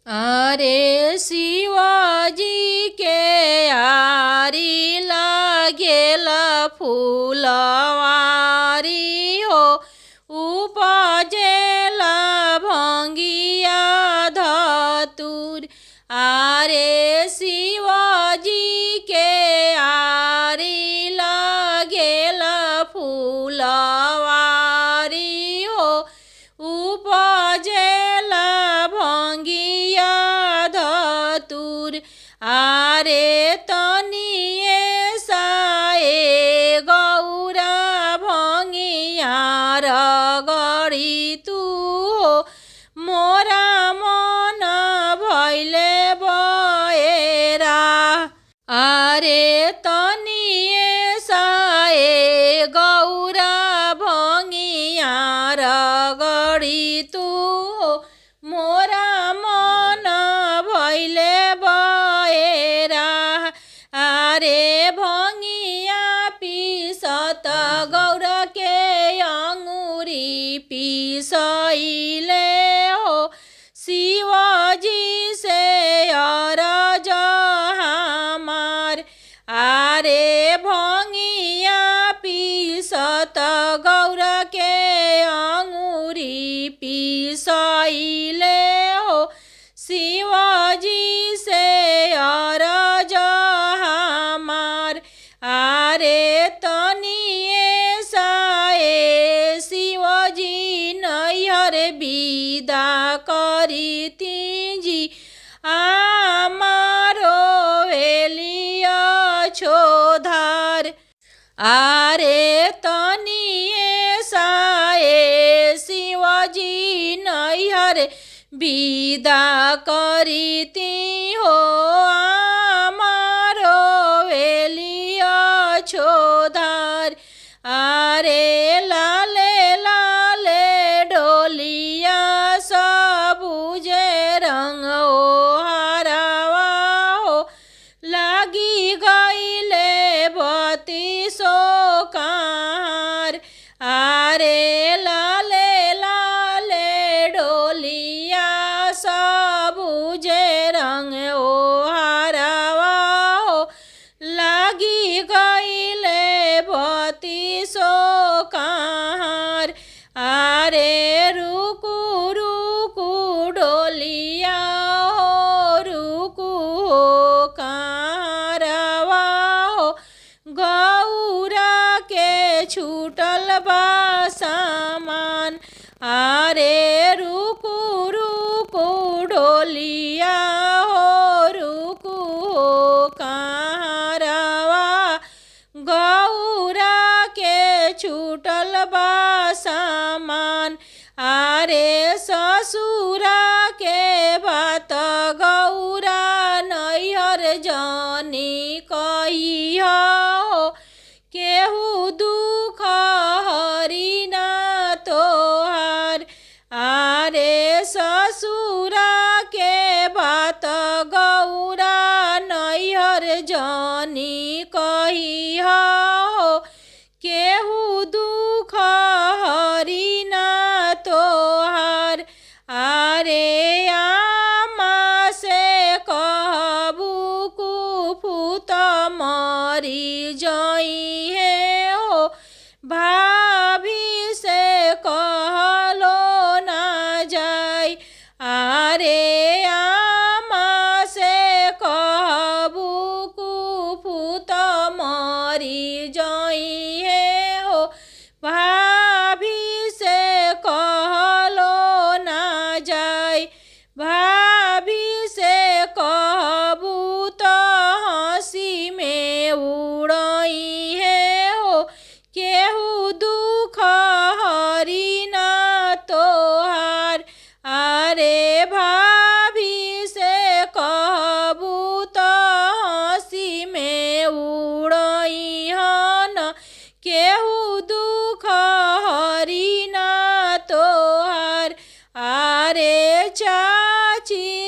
अरे शिवाजी के यारी लागेला फूलवारी हो, उपजेला भंगिया धतुर। अरे शिवाजी के यारी लागेला फूलवारी हो, उपजेला भंगिया धतुर। आरे तनिए साए गौरा भंगिया रगड़ी तू हो, मोरा मन भैले बएरा। आरे तनिए साए गौरा भंगिया रगड़ी तू हो, मोरा मन भैले बएरा। आरे भंगिया पीसत गौरा के अंगूरी पीसैले हो, शिवाजी से अरज हमार। आरे भंगिया पीसत गौरा के अंगूरी पीसैले हो, शिवाजी से अरज हमार। आरे तनिए साए शिवाजी नैहर विदा करी तीजी, आमारो वेलिया छोधार। आरे तनिए साए शिवाजी नैहर विदा करी ती हो, आमारो वेलिया छोधार। आरे लाले लाले डोलिया सबुजे रंग ओ हरावा हो, लागी गईले बत्तीसो कार। आरे लाले लाले डोलिया सबुजे रंग ओ हरावा हो, लागी गईले बत्तीसो कार। आरे रुकू रुकू डोलिया हो, रुकू हो कारवा हो, गौरा के छूटल बा सामान। आरे रुकू रुकू डोलिया हो, रुकू हो कारवा, गौरा के छूटल बा सामान। आरे ससुरा के बात गौरा नैहर जानी कही हो, केहू दुख हरी ना तोहार। आरे ससुरा के बात गौरा नैहर जानी कही हो, केहू दुख हरी ना तोहार। आरे आमा से कहबू कुफुत मरी जई है हो, भाभी से कहलो ना जाय। आरे आमा से कहबू कुफुत मरी जई है हो, भाभी से कहलो ना जाय। भाभी से कहबू तो हंसी में उड़ई है हो, केहू दुख हरी ना तोहार। आरे भाभी से कहबू तो हंसी में उड़ई हन, केहू दुख हरी ना तोहार। आरे चाची